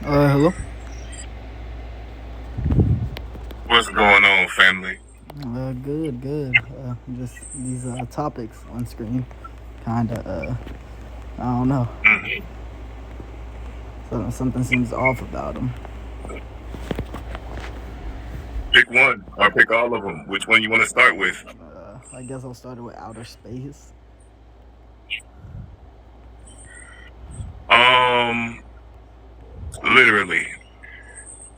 Hello. What's going on, family? Good, good. Just these topics on screen, kind of. I don't know. hmm Something seems off about them. Pick one or pick all of them. Which one you want to start with? I guess I'll start with outer space. Um, Literally,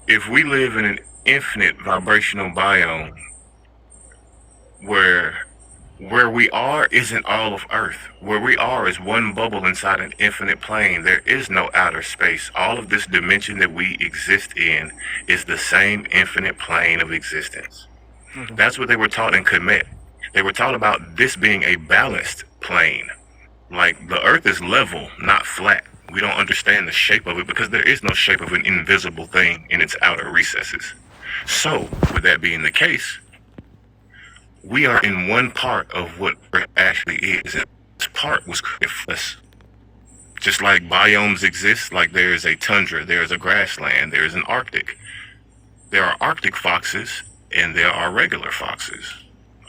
if we live in an infinite vibrational biome where we are isn't all of Earth. Where we are is one bubble inside an infinite plane. There is no outer space. All of this dimension that we exist in is the same infinite plane of existence. Okay. That's what they were taught in Kemet. They were taught about this being a balanced plane. Like the earth is level, not flat. We don't understand the shape of it because there is no shape of an invisible thing in its outer recesses. So, with that being the case, we are in one part of what Earth actually is. And this part was created for us. Just like biomes exist, like there is a tundra, there is a grassland, there is an Arctic. There are Arctic foxes and there are regular foxes.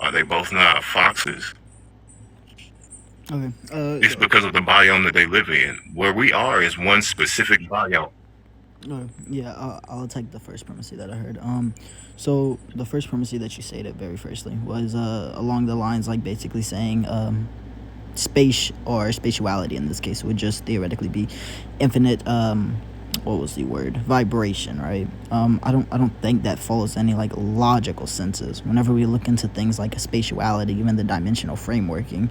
Are they both not foxes? Okay. It's because of the biome that they live in. Where we are is one specific biome. Yeah. I'll take the first primacy that I heard. So the first primacy that you stated very firstly was along the lines like basically saying space or spatiality in this case would just theoretically be infinite what was the word, vibration, right? I don't think that follows any like logical senses whenever we look into things like a spatiality, even the dimensional frameworking.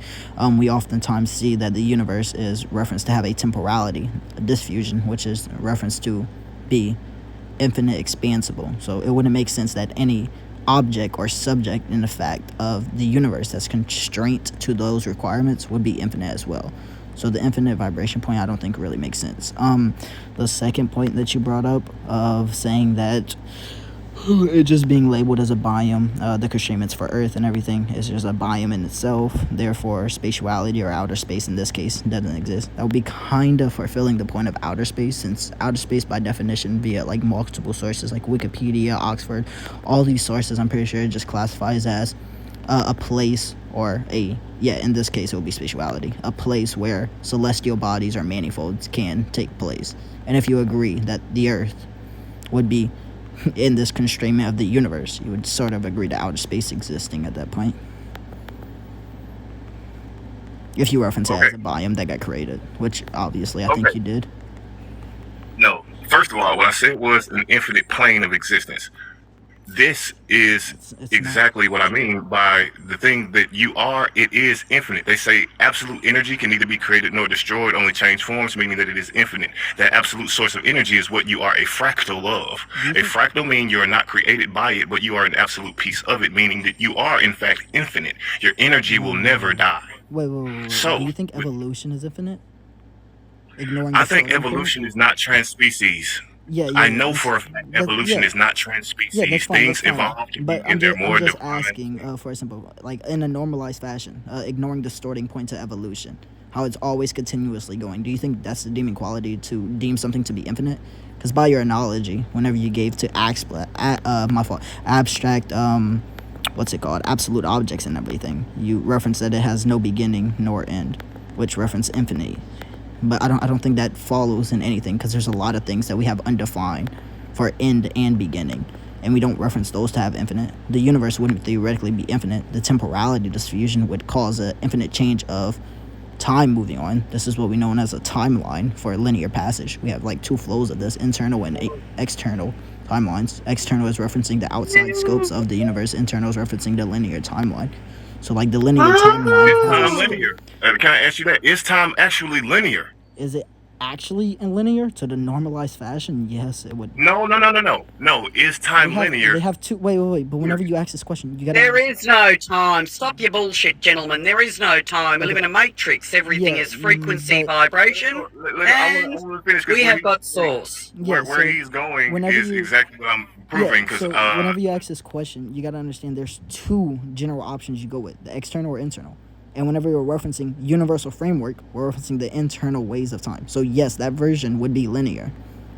We oftentimes see that the universe is referenced to have a temporality, a diffusion, which is referenced to be infinite expansible. So it wouldn't make sense that any object or subject in the fact of the universe that's constraint to those requirements would be infinite as well. So the infinite vibration point I don't think really makes sense. The second point that you brought up of saying that it just being labeled as a biome, the constraints for Earth and everything is just a biome in itself. Therefore, spatiality or outer space in this case doesn't exist. That would be kind of fulfilling the point of outer space, since outer space, by definition, via like multiple sources like Wikipedia, Oxford, all these sources, I'm pretty sure it just classifies as a place or in this case it would be spatiality, a place where celestial bodies or manifolds can take place. And if you agree that the Earth would be in this constrainment of the universe, you would sort of agree to outer space existing at that point. If you reference it Okay. as a biome that got created, which obviously I think Okay. you did. No. First of all, what I said was an infinite plane of existence. This is It's not. exactly what I mean by the thing that you are. It is infinite. They say absolute energy can neither be created nor destroyed, only change forms, meaning that it is infinite. That absolute source of energy is what you are a fractal of. Do you A think? fractal means you are not created by it, but you are an absolute piece of it, meaning that you are in fact infinite. Your energy will never die. Wait. Do So, you think evolution is infinite? Ignoring I the think starting point. evolution is not transpecies. Yeah. I know It's for a fact that. evolution Yeah. is not Yeah, that's transpecies. fine. That's Things fine. evolve to But be in their I'm more just divine asking state. for a simple, like in a normalized fashion, ignoring the starting point to evolution, how it's always continuously going. Do you think that's the deeming quality to deem something to be infinite? Because by your analogy, whenever you gave to my fault, abstract, what's it called, absolute objects and everything, you reference that it has no beginning nor end, which reference infinity. But I don't think that follows in anything, because there's a lot of things that we have undefined for end and beginning, and we don't reference those to have infinite. The universe wouldn't theoretically be infinite. The temporality diffusion would cause an infinite change of time moving on. This is what we know as a timeline for a linear passage. We have like two flows of this, internal and external timelines. External is referencing the outside scopes of the universe. Internal is referencing the linear timeline. So like the linear Is timeline has a time linear? Can I ask you that? Is time actually linear? is it actually in linear to the normalized fashion? Yes, it would. No. Is They time have they linear? have two. Wait. But whenever Period. you ask this question, you gotta There understand. is no time. Stop your bullshit, gentlemen. There is no time. We live Okay, in a matrix. Everything yeah, is frequency, but vibration, I and want to finish because we have got source. yeah. where So he's going whenever is you exactly what I'm yeah, proving. Because so whenever you ask this question, you gotta understand there's two general options you go with: the external or internal. And whenever you're referencing universal framework, we're referencing the internal ways of time. So yes, that version would be linear.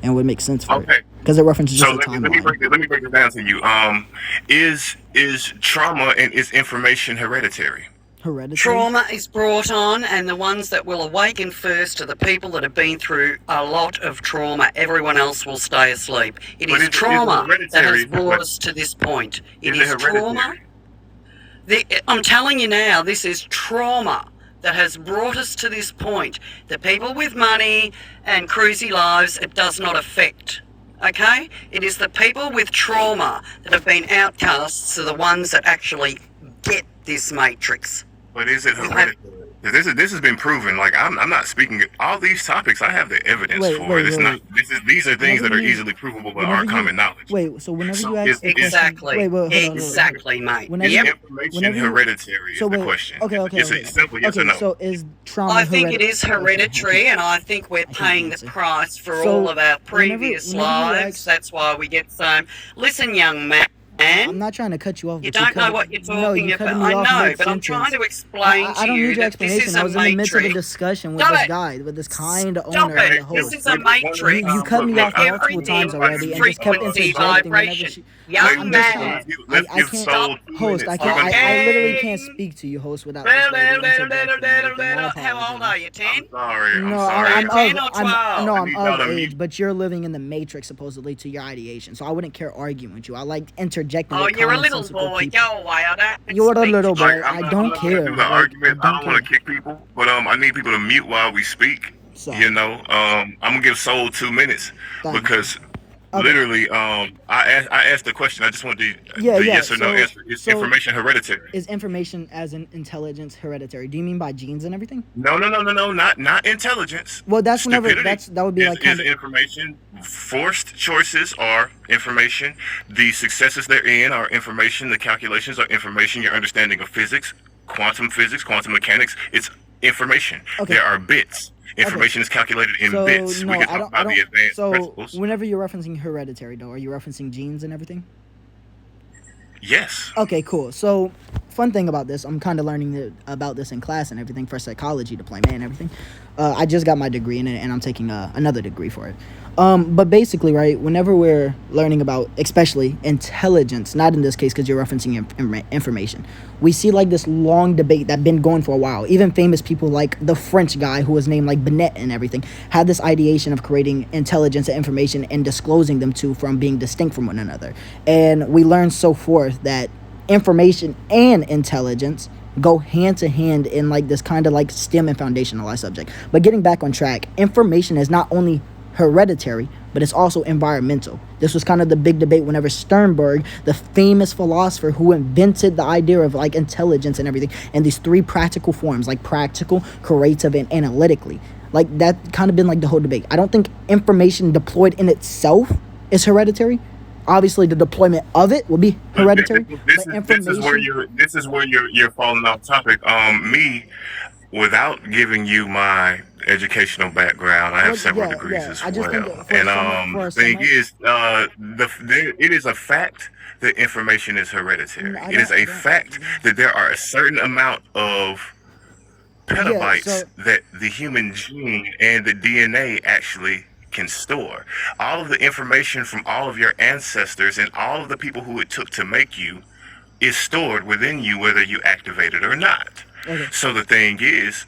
and would make sense for it Okay. because it references So just a let me timeline. let me break it down to you. Is trauma and is information hereditary? Hereditary. Trauma is brought on, and the ones that will awaken first are the people that have been through a lot of trauma. Everyone else will stay asleep. It But is is it trauma that hereditary? has brought us to this point. It Is it is trauma. hereditary? I'm telling you now, this is trauma that has brought us to this point. The people with money and cruisy lives, it does not affect. Okay? It is the people with trauma that have been outcasts are the ones that actually get this matrix. But is it hereditary? This has been proven. Like I'm not speaking all these topics. I have the evidence Wait, for wait, it. It's wait, not. These are things that Whenever are you- easily provable by whenever our you- common knowledge. Wait, so whenever So you is- ask the is- question, Exactly. wait, hold on. Exactly, mate. Whenever Is you- Yep. information whenever you- hereditary? So is the wait, question. okay. It's a simple yes okay, or no. so is trauma? I think it is okay, hereditary, and I think we're can't paying the answer. price for So, all of our whenever- previous whenever you lives. ask- That's why we get so. Listen, young man. I'm not trying to cut you off. You but don't know cut- what you're No, talking you about. cutting me I off know, but I'm mid-sentence. trying to explain I don't to you need your that this explanation. is I a was in the midst of a matrix. discussion with Stop this it. guy, with this kind Stop owner and the it. This host. is a matrix. You cut me off multiple times already and just kept Frequency interjecting whenever vibration. she. Young I'm just man. trying. Let's I give can't- Soul 2 Host, minutes. I literally can't speak to you, host, without just like, interjecting and everything. I How old are you, 10? I'm sorry. I'm No, sorry. I'm 10 of, or I'm, 12? no, I I'm need y'all of to age, mute. but you're living in the matrix supposedly to your ideation, so I wouldn't care arguing with you. I like interjecting. Oh, with you're a little commonsensical boy. people. Go away. I don't You're a speak little to you. boy. Like, I don't I'm not care. gonna do the Like, argument. I I don't don't want care. to kick people, but I need people to mute while we speak. So, You know, I'm gonna give Soul 2 minutes Thank you. because Okay. literally, I asked the question. I just want the Yeah. yes or no So- answer. Is so- information hereditary? Is information as an intelligence hereditary? Do you mean by genes and everything? No, not intelligence. Well, that's whenever Stupidity that would be is, like kind is of information. Forced choices are information. The successes therein are information. The calculations are information. Your understanding of physics, quantum mechanics, it's information. Okay. There are bits. Information is calculated in so bits. no, We can I talk don't. about the advanced So principles. whenever you're referencing hereditary, though, are you referencing genes and everything? Yes. Okay, cool. So, fun thing about this, I'm kind of learning about this in class and everything for psychology deployment and everything. I just got my degree in it, and I'm taking another degree for it. But basically, right, whenever we're learning about, especially intelligence, not in this case because you're referencing information, we see like this long debate that been going for a while. Even famous people like the French guy who was named like Binet and everything had this ideation of creating intelligence and information and disclosing them two from being distinct from one another. And we learn so forth that information and intelligence go hand to hand in like this kind of like STEM and foundationalized subject. But getting back on track, information is not only hereditary, but it's also environmental. This was kind of the big debate whenever Sternberg, the famous philosopher who invented the idea of like intelligence and everything, and these three practical forms, like practical, creative, and analytically. Like that kind of been like the whole debate. I don't think information deployed in itself is hereditary. Obviously, the deployment of it will be hereditary. This but is where you're falling off topic. Me, without giving you my educational background, I have Well, several yeah, degrees yeah. as I just well. think for And for the thing someone- is, it is a fact that information is hereditary. I It is a don't- fact that there are a certain amount of petabytes so- that the human gene and the DNA actually can store. All of the information from all of your ancestors and all of the people who it took to make you is stored within you, whether you activate it or not. Okay. So the thing is,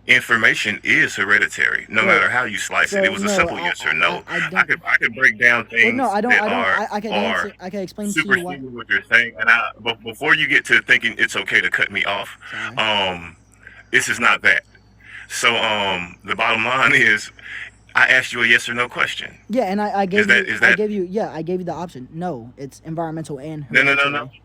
information is hereditary, no Right. matter how you slice it. So, It was a no, simple yes or no. I don't- I could break down Well, things no, I don't. that I can are answer. I can explain to you why. superseding what you're saying. And but before you get to thinking it's okay to cut me off, Sorry. this is not that. So the bottom line is, I asked you a yes or no question. Yeah, and I gave that- you. is I that- gave you. Yeah, I gave you the option. No, it's environmental and No. hereditary.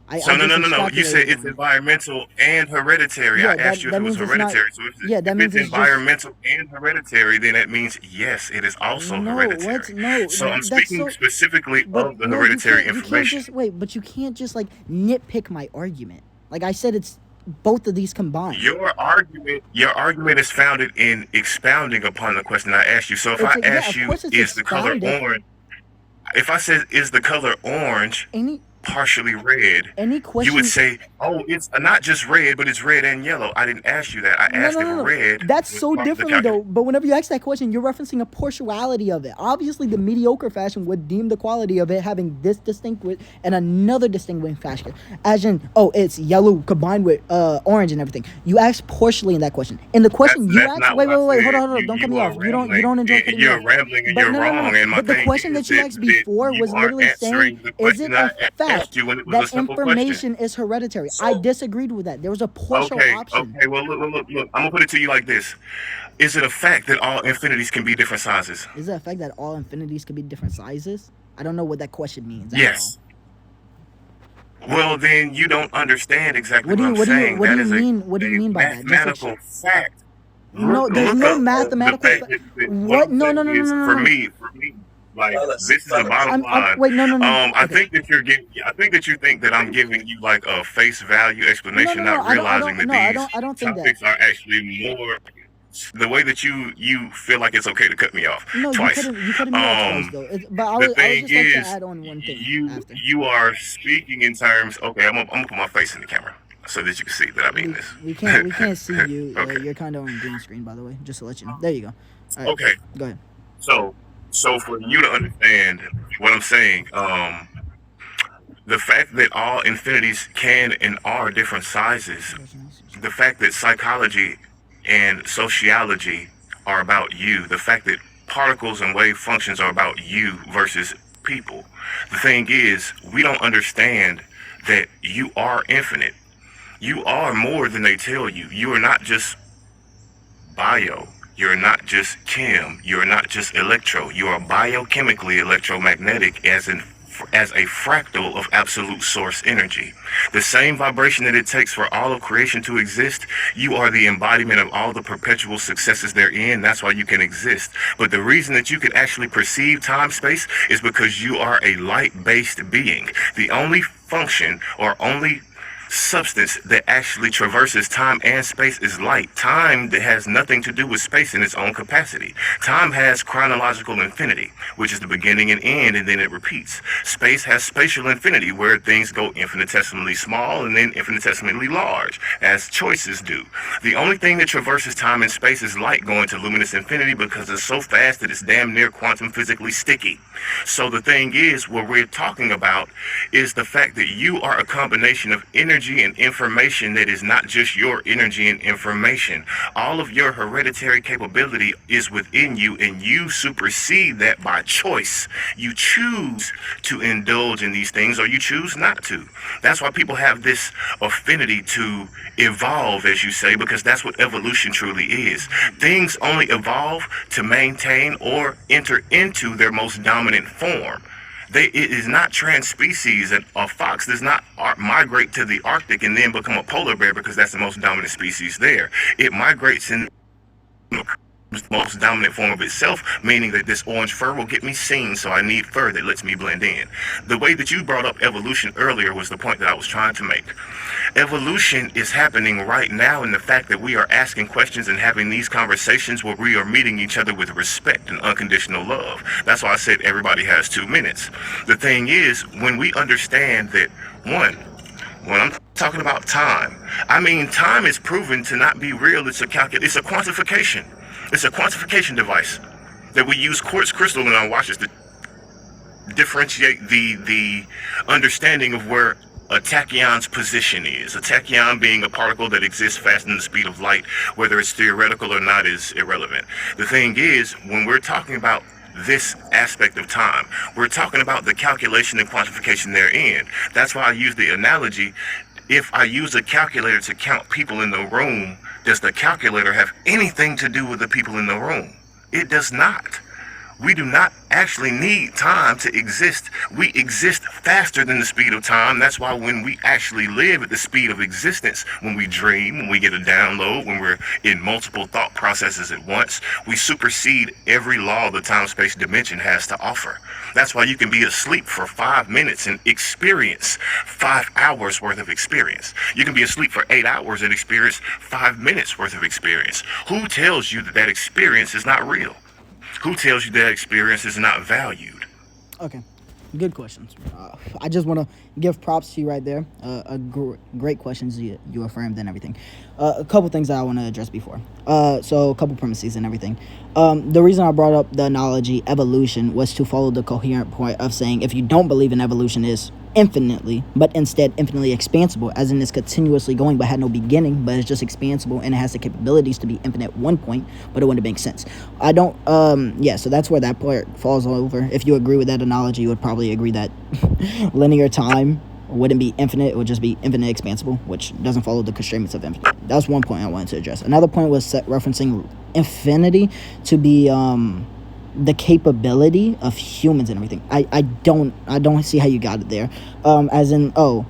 I So no. just You said extrapolated it's on it. environmental and hereditary. Yeah, I asked you if that it was means it's not- hereditary. So yeah, that if means it's it's just- environmental and hereditary, then that means yes, it is also No, hereditary. what? No, So I'm that's speaking so- specifically But of the no, hereditary you can't information. just wait. But you can't just like nitpick my argument. Like I said, it's both of these combined. Your argument is founded in expounding upon the question I asked you. So if I Yeah, ask of you, course it's is the color expounded. orange? If I said, is the color orange? Any partially red, Any you question. would say, "Oh, it's not just red, but it's red and yellow." I didn't ask you that. I No, asked no, if no, no. red That's was so part of the differently though. calculation. But whenever you ask that question, you're referencing a partiality of it. Obviously, the mediocre fashion would deem the quality of it having this distinguished and another distinguishing fashion, as in, oh, it's yellow combined with orange and everything. You asked partially in that question. In the question you That's asked, not wait, what I wait, wait, hold on, said. hold on, don't cut You me are off. You rambling. don't enjoy cutting me You're off. rambling and But you're no, no, no, no. wrong. And my But the thing question is that you that asked before you was are literally saying, answering the is it question a I fact asked you when it was a that simple question. information is hereditary? I So disagreed with that. There was a partial okay, option. okay. Well, look. I'm gonna put it to you like this: is it a fact that all infinities can be different sizes? Is it a fact that all infinities could be different sizes? I don't know what that question means at all. Yes. Well, then you don't understand exactly What do what you I'm what do you saying. what do That you is a mean? What do you mean by that? Just mathematical fact. no. There's Look no up the mathematical. fact that what What? I'm No, saying no, no, no, is no, no, for no. me, like this is the bottom I'm line. wait. No, no, no. I Okay. think that you're giving. I think that you think that I'm giving you like a face value No, explanation, no, no. not I don't. I realizing don't. that No, I these don't. I don't think that. topics are actually more. The way that you feel like it's okay to cut me off No, twice. you couldn't me off twice though. But The I was thing just like to is, add on one thing you after. you are speaking in terms. Okay, I'm gonna put my face in the camera so that you can see that I mean this. We can't see you. Okay. You're kind of on green screen, by the way. Just to let you know. There you go. All right. Okay. Go ahead. So for you to understand what I'm saying, the fact that all infinities can and are different sizes, the fact that psychology and sociology are about you, the fact that particles and wave functions are about you versus people. The thing is, we don't understand that you are infinite. You are more than they tell you. You are not just bio. You're not just chem. You're not just electro. You are biochemically electromagnetic as a fractal of absolute source energy. The same vibration that it takes for all of creation to exist, you are the embodiment of all the perpetual successes therein. That's why you can exist. But the reason that you can actually perceive time space is because you are a light-based being. The only function or only substance that actually traverses time and space is light. Time that has nothing to do with space in its own capacity. Time has chronological infinity, which is the beginning and end, and then it repeats. Space has spatial infinity, where things go infinitesimally small and then infinitesimally large, as choices do. The only thing that traverses time and space is light going to luminous infinity because it's so fast that it's damn near quantum physically sticky. So the thing is, what we're talking about is the fact that you are a combination of energy and information that is not just your energy and information. All of your hereditary capability is within you, and you supersede that by choice. You choose to indulge in these things or you choose not to. That's why people have this affinity to evolve, as you say, because that's what evolution truly is. Things only evolve to maintain or enter into their most dominant form. It is not trans-species. A fox does not migrate to the Arctic and then become a polar bear because that's the most dominant species there. It migrates in the most dominant form of itself, meaning that this orange fur will get me seen, so I need fur that lets me blend in. The way that you brought up evolution earlier was the point that I was trying to make. Evolution is happening right now in the fact that we are asking questions and having these conversations where we are meeting each other with respect and unconditional love. That's why I said everybody has 2 minutes. The thing is, when we understand that, when I'm talking about time, I mean time is proven to not be real. It's a quantification. It's a quantification device that we use quartz crystal in our watches to differentiate the understanding of where a tachyon's position is. A tachyon being a particle that exists faster than the speed of light, whether it's theoretical or not is irrelevant. The thing is, when we're talking about this aspect of time, we're talking about the calculation and quantification therein. That's why I use the analogy. If I use a calculator to count people in the room, does the calculator have anything to do with the people in the room? It does not. We do not actually need time to exist. We exist faster than the speed of time. That's why when we actually live at the speed of existence, when we dream, when we get a download, when we're in multiple thought processes at once, we supersede every law the time-space dimension has to offer. That's why you can be asleep for 5 minutes and experience 5 hours worth of experience. You can be asleep for 8 hours and experience 5 minutes worth of experience. Who tells you that that experience is not real? Who tells you that experience is not valued? Okay. Good questions. I just want to give props to you right there. Great questions you affirmed and everything. A couple things that I want to address before. So a couple premises and everything. The reason I brought up the analogy evolution was to follow the coherent point of saying if you don't believe in evolution is infinitely, but instead infinitely expansible, as in it's continuously going but had no beginning, but it's just expansible and it has the capabilities to be infinite at one point, but it wouldn't make sense. I don't so that's where that part falls over. If you agree with that analogy, you would probably agree that linear time wouldn't be infinite, it would just be infinite expansible, which doesn't follow the constraints of infinite. That's one point I wanted to address. Another point was referencing infinity to be the capability of humans and everything. I don't see how you got it there. As in, the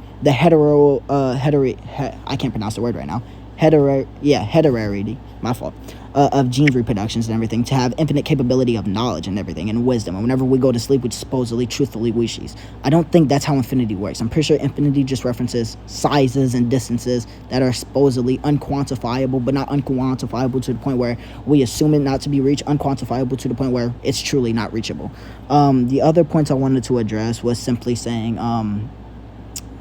I can't pronounce the word right now. Heterarity, my fault. Of genes reproductions and everything, to have infinite capability of knowledge and everything and wisdom. And whenever we go to sleep, we supposedly truthfully wishes. I don't think that's how infinity works. I'm pretty sure infinity just references sizes and distances that are supposedly unquantifiable, but not unquantifiable to the point where we assume it not to be reached, unquantifiable to the point where it's truly not reachable. The other points I wanted to address was simply saying,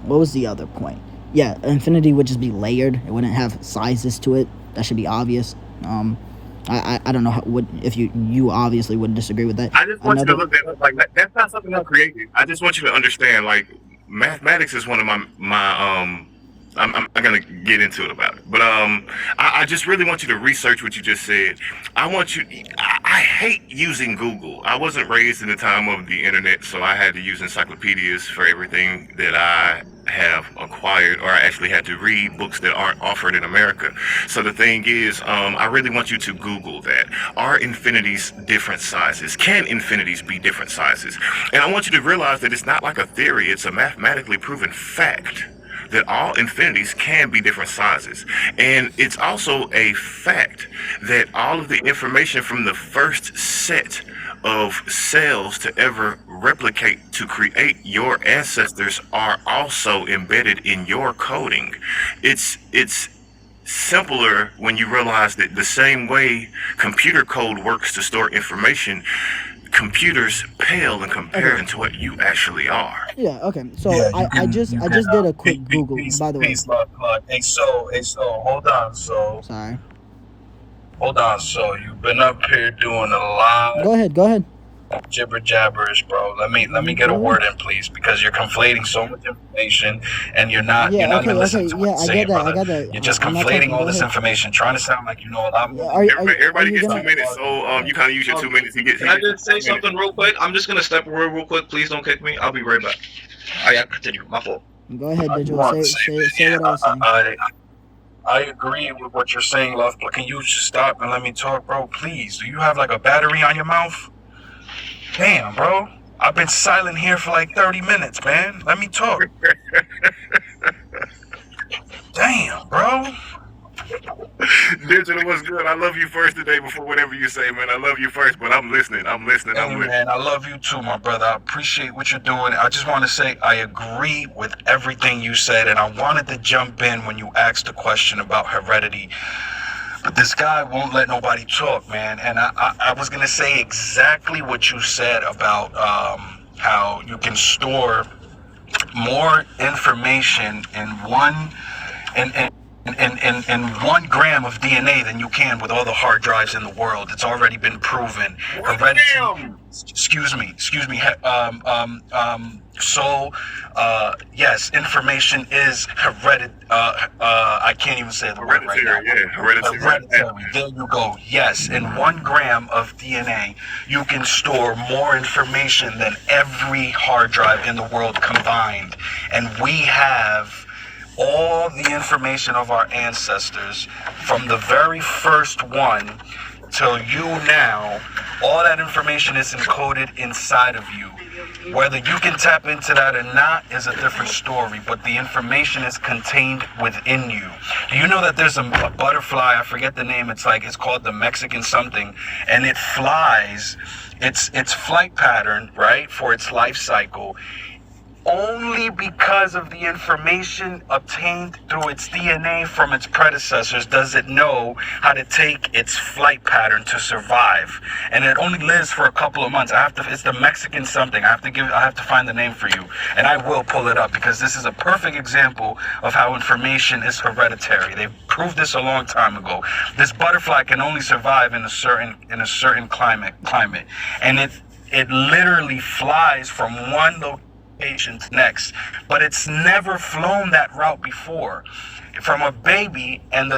what was the other point? Yeah, infinity would just be layered. It wouldn't have sizes to it. That should be obvious. I don't know if you obviously would disagree with that. I just want you to look at it like that's not something I created. I just want you to understand, like, mathematics is one of my I'm gonna get into it about it, but I just really want you to research what you just said. I hate using Google. I wasn't raised in the time of the internet, so I had to use encyclopedias for everything that I have acquired, or I actually had to read books that aren't offered in America. So the thing is, I really want you to Google that. Are infinities different sizes? Can infinities be different sizes? And I want you to realize that it's not like a theory, it's a mathematically proven fact that all infinities can be different sizes. And it's also a fact that all of the information from the first set of cells to ever replicate to create your ancestors are also embedded in your coding. It's simpler when you realize that the same way computer code works to store information, computers pale in comparison to what you actually are. Yeah, okay. So I just did a quick Google, by the way. Peace, love. Hey, so, hold on. Sorry. Hold on. So, you've been up here doing a lot Go ahead. of jibber jabberish, bro. Let me get a word in, please, because you're conflating so much information, and you're not gonna listen to what I'm saying, brother. I got that. You're just I'm not conflating talking. all Go this ahead. information, trying to sound like you know a lot more. Everybody gets 2 minutes, so you kind of use your 2 minutes to get. Can I just say something real quick? I'm just gonna step away real quick. Please don't kick me. I'll be right back. I continue. My fault. Go ahead, I Digital. want to Say man, what I was saying. I agree with what you're saying, love, but can you just stop and let me talk, bro? Please. Do you have like a battery on your mouth? Damn, bro. I've been silent here for like 30 minutes, man. Let me talk. Damn, bro. Digital, what's good? I love you first today before whatever you say, man. I love you first, but I'm listening. Hey, man, I love you too, my brother. I appreciate what you're doing. I just want to say I agree with everything you said, and I wanted to jump in when you asked the question about heredity. But this guy won't let nobody talk, man. And I was going to say exactly what you said about how you can store more information in one in 1 gram of DNA than you can with all the hard drives in the world. It's already been proven. Heredity. Excuse me. Yes, information is I can't even say the word right now. Hereditary. There you go. Yes, in 1 gram of DNA, you can store more information than every hard drive in the world combined. And we have all the information of our ancestors from the very first one till you now. All that information is encoded inside of you. Whether you can tap into that or not is a different story, but the information is contained within you. Do you know that there's a butterfly, I forget the name, it's called the Mexican something, and it flies, its flight pattern, right, for its life cycle, only because of the information obtained through its DNA from its predecessors does it know how to take its flight pattern to survive. And it only lives for a couple of months. It's the Mexican something. I have to find the name for you. And I will pull it up because this is a perfect example of how information is hereditary. They proved this a long time ago. This butterfly can only survive in a certain climate. And it literally flies from one location next, but it's never flown that route before. From a baby, and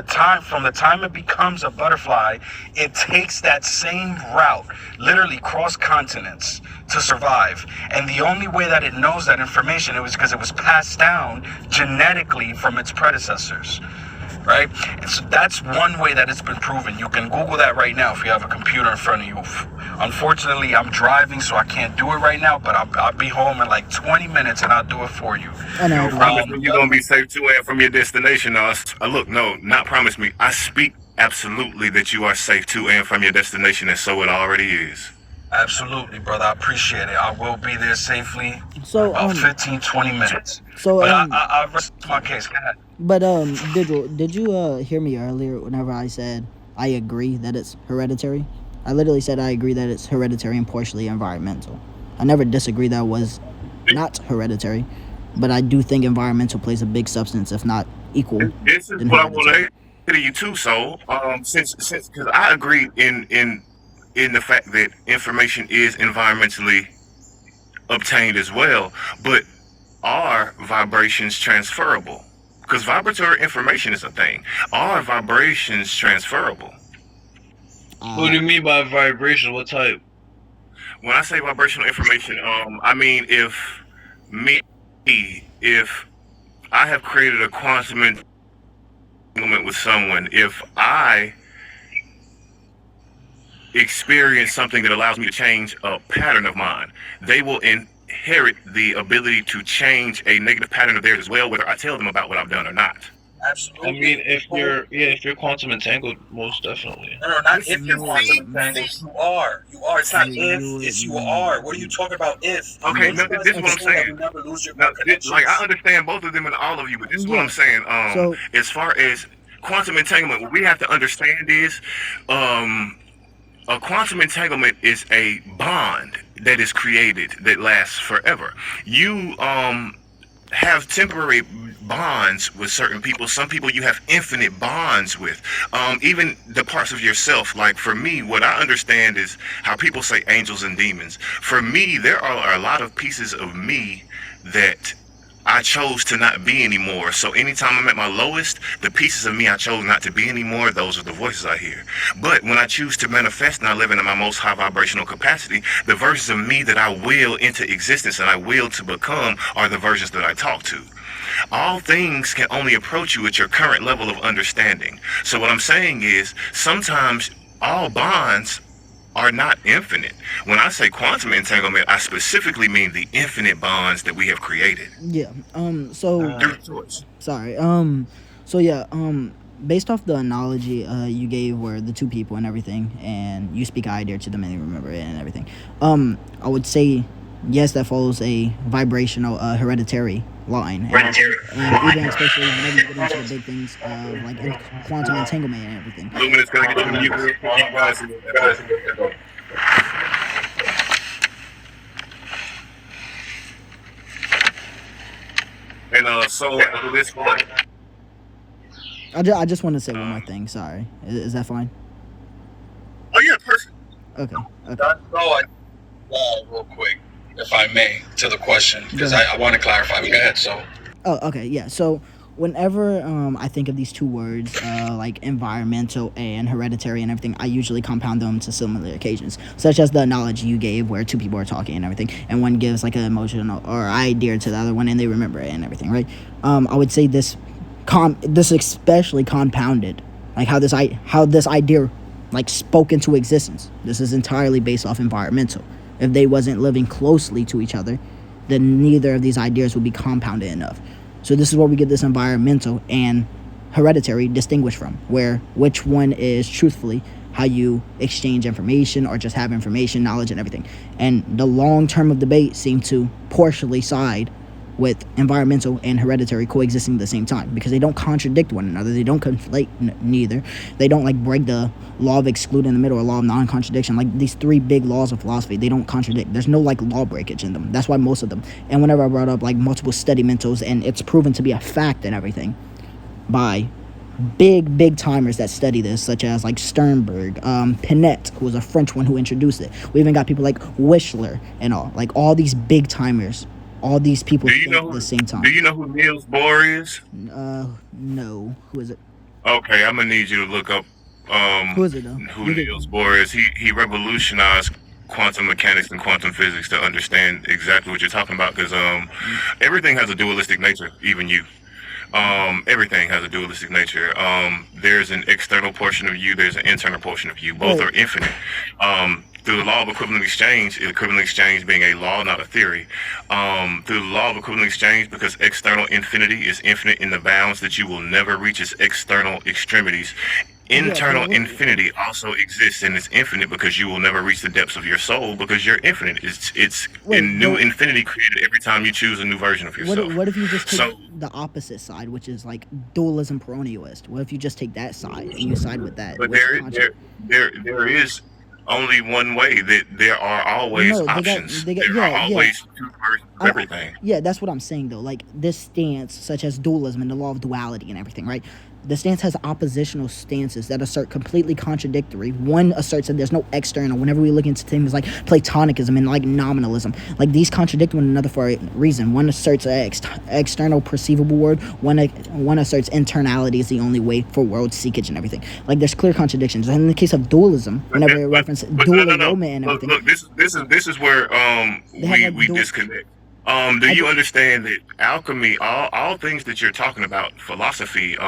from the time it becomes a butterfly, it takes that same route, literally cross continents, to survive. And the only way that it knows that information, it was because it was passed down genetically from its predecessors. Right? So that's one way that it's been proven. You can Google that right now if you have a computer in front of you. Unfortunately, I'm driving, so I can't do it right now, but I'll be home in like 20 minutes and I'll do it for you. I know. Promise me you're going to be safe to and from your destination. Look, no, not promise me. I speak absolutely that you are safe to and from your destination, and so it already is. Absolutely, brother. I appreciate it. I will be there safely. So about 15, 20 minutes. So but I rest my case. Go ahead. But did you hear me earlier whenever I said I agree that it's hereditary? I literally said I agree that it's hereditary and partially environmental. I never disagreed that it was not hereditary, but I do think environmental plays a big substance, if not equal. This is what I want to say to you too, Soul. Since because I agree in the fact that information is environmentally obtained as well, but are vibrations transferable? Because vibratory information is a thing. Are vibrations transferable? What do you mean by vibration? What type? When I say vibrational information, I mean if I have created a quantum entanglement with someone, if I experience something that allows me to change a pattern of mine, they will inherit the ability to change a negative pattern of theirs as well, whether I tell them about what I've done or not. Absolutely. I mean, if you're quantum entangled, most definitely. No, not if you're quantum entangled. You are. It's not if. It's you are. What are you talking about? If. Okay, no, this is what I'm saying. Never lose your like I understand both of them and all of you, but this is what I'm saying. So, as far as quantum entanglement, what we have to understand is, a quantum entanglement is a bond that is created that lasts forever. You have temporary bonds with certain people. Some people you have infinite bonds with. Even the parts of yourself. Like for me, what I understand is how people say angels and demons. For me, there are a lot of pieces of me that I chose to not be anymore. So anytime I'm at my lowest, the pieces of me I chose not to be anymore, those are the voices I hear. But when I choose to manifest and I live in my most high vibrational capacity, the versions of me that I will into existence and I will to become are the versions that I talk to. All things can only approach you at your current level of understanding. So what I'm saying is, sometimes all bonds are not infinite. When I say quantum entanglement, I specifically mean the infinite bonds that we have created. Yeah. Based off the analogy you gave where the two people and everything, and you speak I dare to them and they remember it and everything, I would say yes, that follows a vibrational hereditary line. And even especially whenever you get into the big things like quantum entanglement and everything. Luminous gonna get you the and so at this point, I just want to say one more thing. Sorry, is that fine? Oh yeah, perfect. Okay. Real quick, if I may, to the question, because I want to clarify. But go ahead, so. Oh, okay, yeah. So whenever I think of these two words, like environmental and hereditary and everything, I usually compound them to similar occasions, such as the analogy you gave where two people are talking and everything, and one gives like an emotional or idea to the other one and they remember it and everything, right? I would say this especially compounded, like how this idea like spoke into existence. This is entirely based off environmental. If they wasn't living closely to each other, then neither of these ideas would be compounded enough. So this is where we get this environmental and hereditary distinguished from, where which one is truthfully how you exchange information or just have information, knowledge, and everything. And the long term of debate seemed to partially side with environmental and hereditary coexisting at the same time, because they don't contradict one another. They don't conflate neither. They don't like break the law of exclude in the middle or law of non-contradiction. Like these three big laws of philosophy, they don't contradict. There's no like law breakage in them. That's why most of them. And whenever I brought up like multiple study mentals, and it's proven to be a fact and everything by big timers that study this, such as like Sternberg, Pinette, who was a French one who introduced it. We even got people like Wishler and all, like all these big timers. All these people think at the same time. Do you know who Niels Bohr is? No. Who is it? Okay, I'm gonna need you to look up who is it though? Who Niels Bohr is. He revolutionized quantum mechanics and quantum physics to understand exactly what you're talking about, because everything has a dualistic nature, even you. Everything has a dualistic nature. There's an external portion of you, there's an internal portion of you. Both are infinite. Through the law of equivalent exchange being a law, not a theory, through the law of equivalent exchange, because external infinity is infinite in the bounds that you will never reach its external extremities. Internal infinity also exists, and it's infinite because you will never reach the depths of your soul, because you're infinite. It's new infinity created every time you choose a new version of yourself. What if you just take the opposite side, which is like dualism perennialist? What if you just take that side and you side with that? But there is only one way. That there are always options. There are always two versions of everything. Yeah, that's what I'm saying though. Like this stance, such as dualism and the law of duality and everything, right? The stance has oppositional stances that assert completely contradictory. One asserts that there's no external. Whenever we look into things like Platonism and like nominalism, like these contradict one another for a reason. One asserts an external perceivable world. One asserts internality is the only way for world seekage and everything. Like there's clear contradictions. And in the case of dualism, whenever we reference dual aroma and everything, look, this is where we disconnect. You understand that alchemy, all things that you're talking about, philosophy,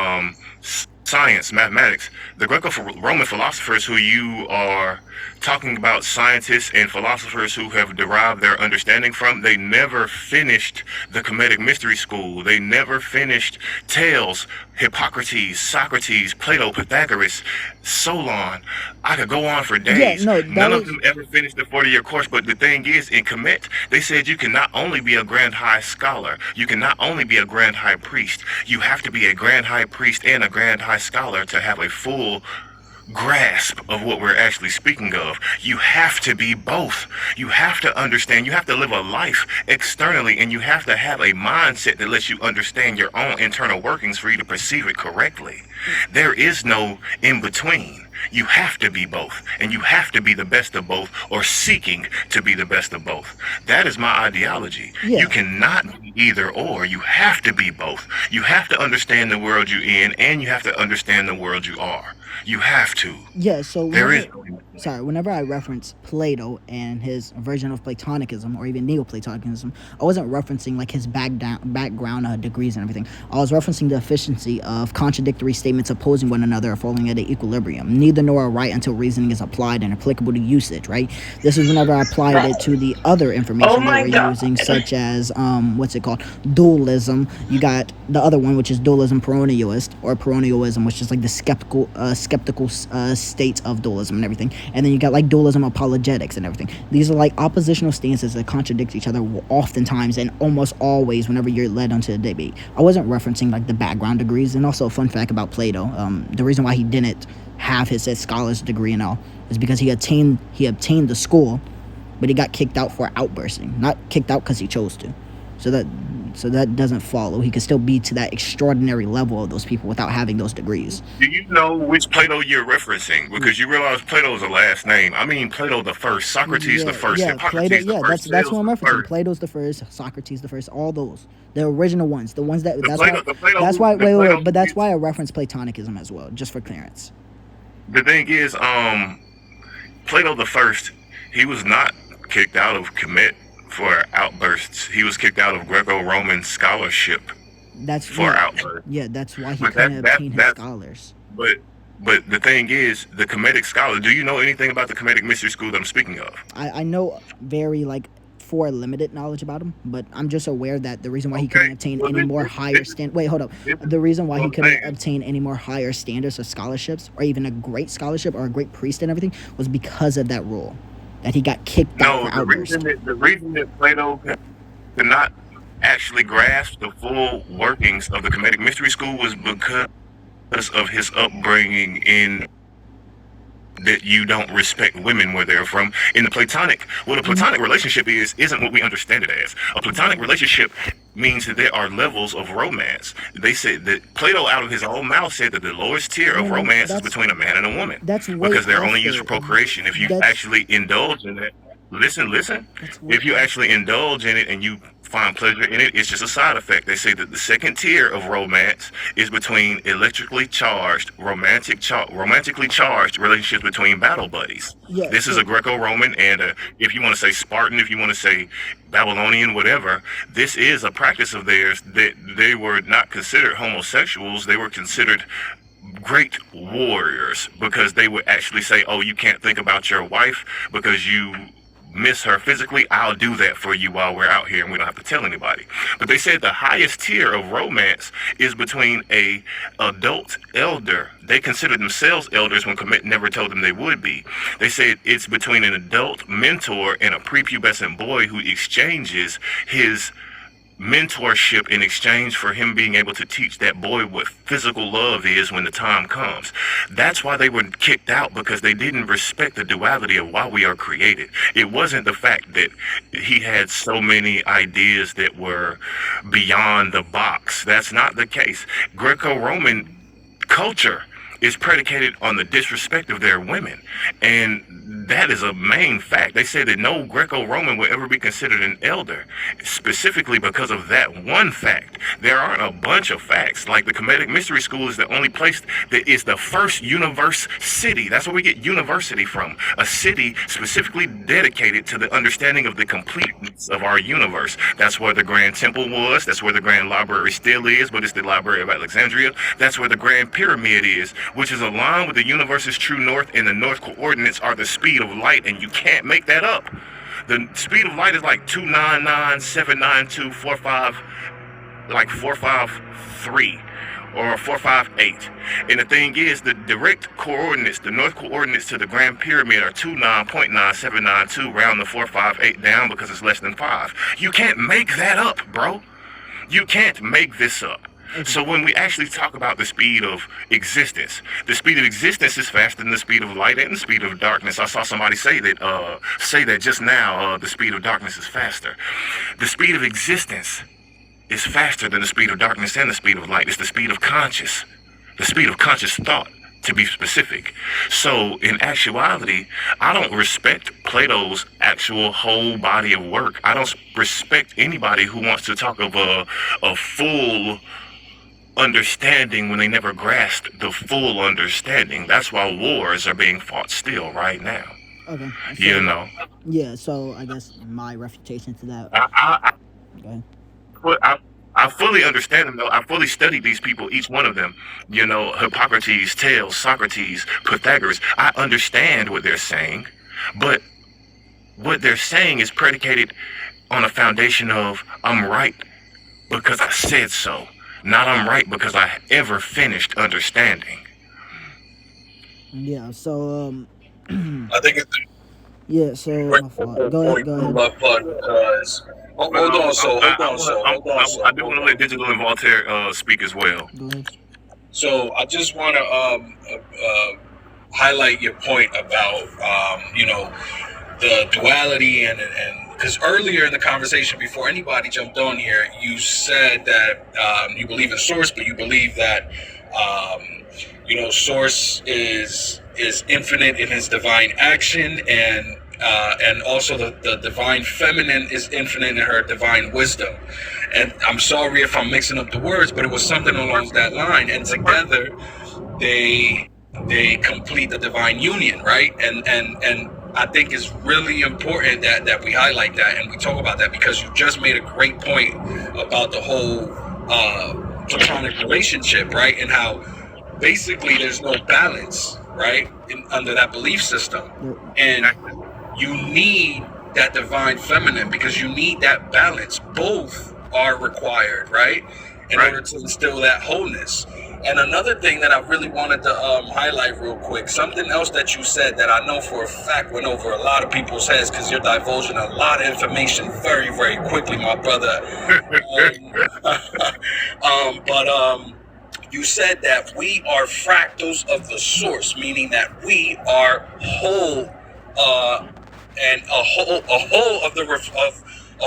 science, mathematics, the Greco-Roman philosophers who you are talking about, scientists and philosophers who have derived their understanding from, they never finished the Kemetic Mystery School. They never finished Thales, Hippocrates, Socrates, Plato, Pythagoras, Solon. I could go on for days. None of them ever finished the 40-year course. But the thing is, in Kemet, they said you can not only be a Grand High Scholar, you can not only be a Grand High Priest, you have to be a Grand High Priest and a Grand High Scholar to have a full grasp of what we're actually speaking of. You have to be both. You have to understand, you have to live a life externally, and you have to have a mindset that lets you understand your own internal workings for you to perceive it correctly. There is no in between. You have to be both, and you have to be the best of both, or seeking to be the best of both. That is my ideology. You cannot be either or. You have to be both. You have to understand the world you're in, and you have to understand the world you are. You have to. Yeah, so whenever I reference Plato and his version of Platonicism, or even Neoplatonism, I wasn't referencing like his background degrees and everything. I was referencing the efficiency of contradictory statements opposing one another or falling at an equilibrium. Neither nor are right until reasoning is applied and applicable to usage, right? This is whenever I applied it to the other information that we're using, such as, dualism. You got the other one, which is dualism perennialist, or perennialism, which is like the skeptical state of dualism and everything. And then you got like dualism apologetics and everything. These are like oppositional stances that contradict each other oftentimes and almost always whenever you're led onto a debate. I wasn't referencing like the background degrees. And also a fun fact about Plato, the reason why he didn't have his scholar's degree and all is because he obtained the school, but he got kicked out for outbursting. Not kicked out because he chose to. So that doesn't follow. He could still be to that extraordinary level of those people without having those degrees. Do you know which Plato you're referencing? Because you realize Plato is a last name. I mean Plato the first, Socrates the first, Hippocrates the first. That's who I'm referencing. Plato's the first, Socrates the first, all those. The original ones. The ones that that's why I reference Platonicism as well, just for clearance. The thing is, Plato the first, he was not kicked out of Kemet for outbursts. He was kicked out of Greco-Roman scholarship outbursts. Yeah, that's why he couldn't obtain his scholars. But the thing is, the Kemetic scholar, do you know anything about the Kemetic Mystery School that I'm speaking of? I know very for limited knowledge about him, but I'm just aware that the reason why he couldn't obtain any more higher the reason why he couldn't obtain any more higher standards of scholarships, or even a great scholarship or a great priest and everything, was because of that rule. That he got kicked out for outburst. The reason that Plato could not actually grasped the full workings of the Kemetic Mystery School was because of his upbringing in that you don't respect women where they're from. In the Platonic, what a Platonic relationship isn't what we understand it as. A Platonic relationship means that there are levels of romance. They said that Plato, out of his own mouth, said that the lowest tier of romance is between a man and a woman, That's way because they're only after. used for procreation. If you That's actually indulge in it, listen. that's way If you actually indulge in it and you find pleasure in it, it's just a side effect. They say that the second tier of romance is between romantically charged relationships between battle buddies. yeah. This is So a Greco-Roman and if you want to say Spartan, if you want to say Babylonian, whatever, this is a practice of theirs that they were not considered homosexuals. They were considered great warriors because they would actually say, "Oh, you can't think about your wife because you miss her physically. I'll do that for you while we're out here and we don't have to tell anybody." But they said the highest tier of romance is between a adult elder. They consider themselves elders when Kemet never told them they would be. They said it's between an adult mentor and a prepubescent boy who exchanges his mentorship in exchange for him being able to teach that boy what physical love is when the time comes. That's why they were kicked out, because they didn't respect the duality of why we are created. It wasn't the fact that he had so many ideas that were beyond the box. That's not the case. Greco-Roman culture is predicated on the disrespect of their women, and that is a main fact. They say that no Greco-Roman will ever be considered an elder, specifically because of that one fact. There aren't a bunch of facts. Like the Kemetic Mystery School is the only place that is the first universe city. That's where we get university from. A city specifically dedicated to the understanding of the completeness of our universe. That's where the Grand Temple was. That's where the Grand Library still is, but it's the Library of Alexandria. That's where the Grand Pyramid is, which is aligned with the universe's true north, and the north coordinates are the speed of light, and you can't make that up. The speed of light is like 299,792,45, like 453 or 458. And the thing is, the direct coordinates, the north coordinates to the Grand Pyramid are 29.9792, round the 458 down because it's less than 5. You can't make that up, bro. You can't make this up. So when we actually talk about the speed of existence is faster than the speed of light and the speed of darkness. I saw somebody say that just now. The speed of darkness is faster. The speed of existence is faster than the speed of darkness and the speed of light. It's the speed of the speed of conscious thought, to be specific. So in actuality, I don't respect Plato's actual whole body of work. I don't respect anybody who wants to talk of a full understanding when they never grasped the full understanding. That's why wars are being fought still right now. Okay. So, You know, yeah. So I guess my refutation to that. Go ahead. I fully understand them though. I fully studied these people, each one of them. You know, Hippocrates, Thales, Socrates, Pythagoras. I understand what they're saying, but what they're saying is predicated on a foundation of I'm right because I said so. Not I'm right because I ever finished understanding. Yeah. So I think it's yeah. So a my fault. Go ahead. Go ahead. my part because hold on, so I do want to let Digital and Voltaire speak as well. Go ahead. So I just want to highlight your point about the duality and because earlier in the conversation before anybody jumped on here, you said that you believe in Source, but you believe that Source is infinite in his divine action, and also the divine feminine is infinite in her divine wisdom. And I'm sorry if I'm mixing up the words, but it was something along that line. And together, they complete the divine union, right? And I think it's really important that we highlight that and we talk about that, because you just made a great point about the whole platonic relationship, right? And how basically there's no balance, right, under that belief system. And you need that divine feminine because you need that balance. Both are required, right, in order to instill that wholeness. And another thing that I really wanted to highlight real quick, something else that you said that I know for a fact went over a lot of people's heads because you're divulging a lot of information very, very quickly, my brother. You said that we are fractals of the source, meaning that we are whole, and a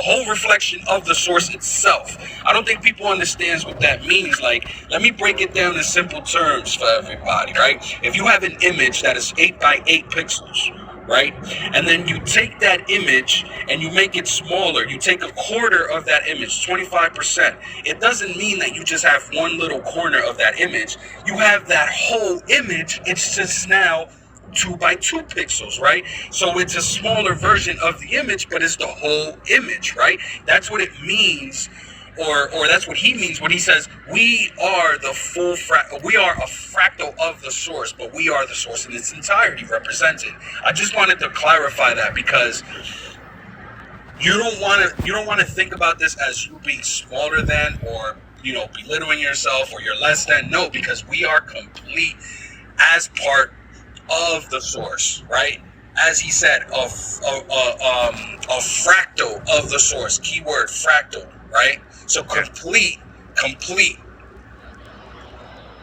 whole reflection of the source itself. I don't think people understands what that means. Like, let me break it down in simple terms for everybody, right? If you have an image that is 8 by 8 pixels, right? And then you take that image and you make it smaller. You take a quarter of that image, 25%. It doesn't mean that you just have one little corner of that image. You have that whole image. It's just now 2 by 2 pixels, right? So it's a smaller version of the image, but it's the whole image, right? That's what it means, or that's what he means when he says we are the full we are a fractal of the source, but we are the source in its entirety represented. I just wanted to clarify that because you don't want to think about this as you being smaller than, or belittling yourself, or you're less than. No, because we are complete as part of the source, right? As he said, a fractal of the source. Keyword fractal, right? So complete.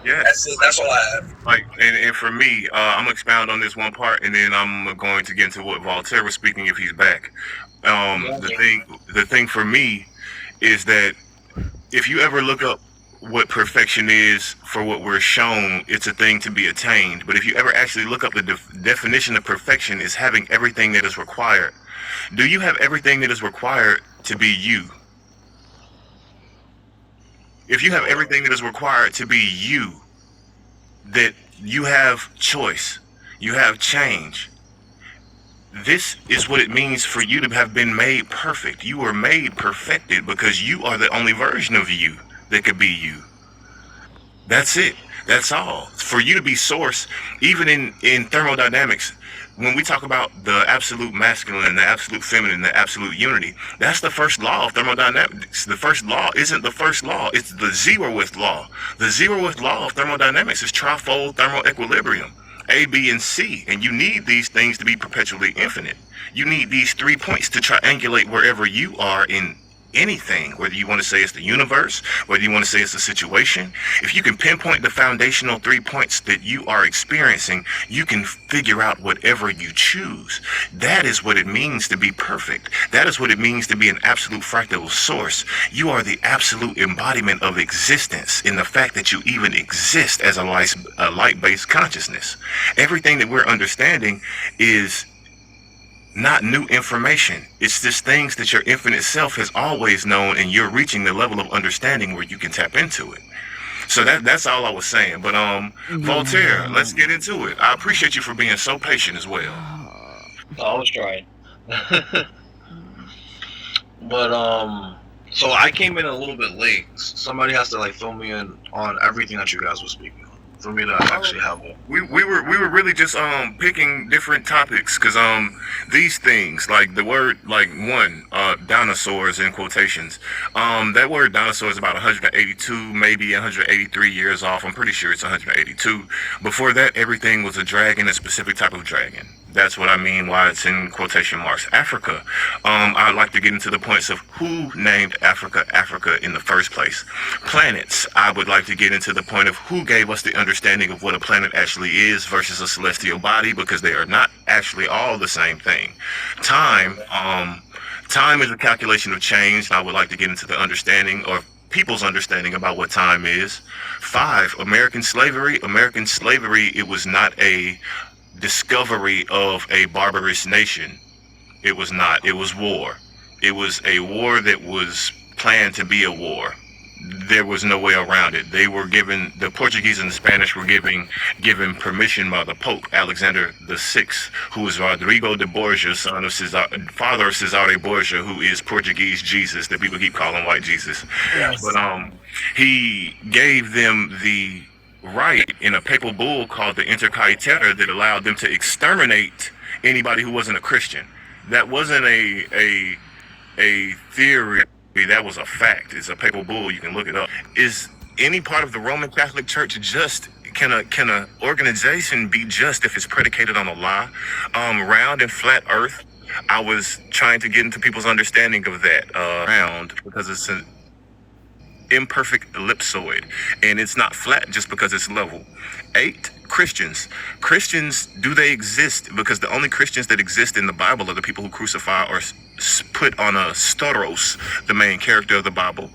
Yeah, that's all I have. Like, and for me, I'm gonna expound on this one part, and then I'm going to get into what Voltaire was speaking if he's back. The thing for me is that if you ever look up what perfection is for what we're shown, it's a thing to be attained. But if you ever actually look up the definition of perfection, is having everything that is required. Do you have everything that is required to be you? If you have everything that is required to be you, that you have choice, you have change. This is what it means for you to have been made perfect. You were made perfected because you are the only version of you that could be you. That's it. That's all. For you to be source, even in thermodynamics, when we talk about the absolute masculine, the absolute feminine, the absolute unity, that's the first law of thermodynamics. The first law isn't the first law, it's the zeroth law. The zeroth law of thermodynamics is trifold thermal equilibrium, A, B, and C, and you need these things to be perpetually infinite. You need these 3 points to triangulate wherever you are in anything, whether you want to say it's the universe, whether you want to say it's a situation. If you can pinpoint the foundational 3 points that you are experiencing, you can figure out whatever you choose. That is what it means to be perfect. That is what it means to be an absolute fractal source. You are the absolute embodiment of existence in the fact that you even exist as a light-based consciousness. Everything that we're understanding is not new information. It's just things that your infinite self has always known, and you're reaching the level of understanding where you can tap into it. So that's all I was saying. But Voltaire, let's get into it. I appreciate you for being so patient as well. I was trying. But so I came in a little bit late. Somebody has to fill me in on everything that you guys were speaking on for me to actually have one. We were really just picking different topics, because these things, like the word, dinosaurs in quotations, that word dinosaur is about 182, maybe 183 years off. I'm pretty sure it's 182. Before that, everything was a dragon, a specific type of dragon. That's what I mean why it's in quotation marks. Africa. I'd like to get into the points of who named Africa in the first place. Planets. I would like to get into the point of who gave us the understanding of what a planet actually is versus a celestial body, because they are not actually all the same thing. Time. Time is a calculation of change. I would like to get into the understanding, or people's understanding, about what time is. 5. American slavery. American slavery, it was not a discovery of a barbarous nation. It was not. It was war. It was a war that was planned to be a war. There was no way around it. They were given, the Portuguese and the Spanish were given permission by the Pope Alexander VI, who was Rodrigo de Borgia, son of father of Cesare Borgia, who is Portuguese Jesus that people keep calling white Jesus. Yes. But he gave them the right in a papal bull called the Inter Caetera that allowed them to exterminate anybody who wasn't a Christian. That wasn't a theory, that was a fact. It's a papal bull, you can look it up. Is any part of the Roman Catholic Church just? Can a organization be just if it's predicated on a lie? Round and flat Earth. I was trying to get into people's understanding of that. Round because it's an imperfect ellipsoid, and it's not flat just because it's level. 8, Christians. Christians, do they exist? Because the only Christians that exist in the Bible are the people who crucify or put on a Stauros, the main character of the Bible.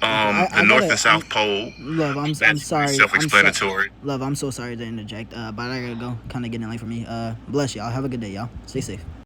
The North and South Pole. Love, I'm sorry. Self-explanatory. Love, I'm so sorry to interject, but I gotta go. Kind of getting late for me. Bless y'all. Have a good day, y'all. Stay safe.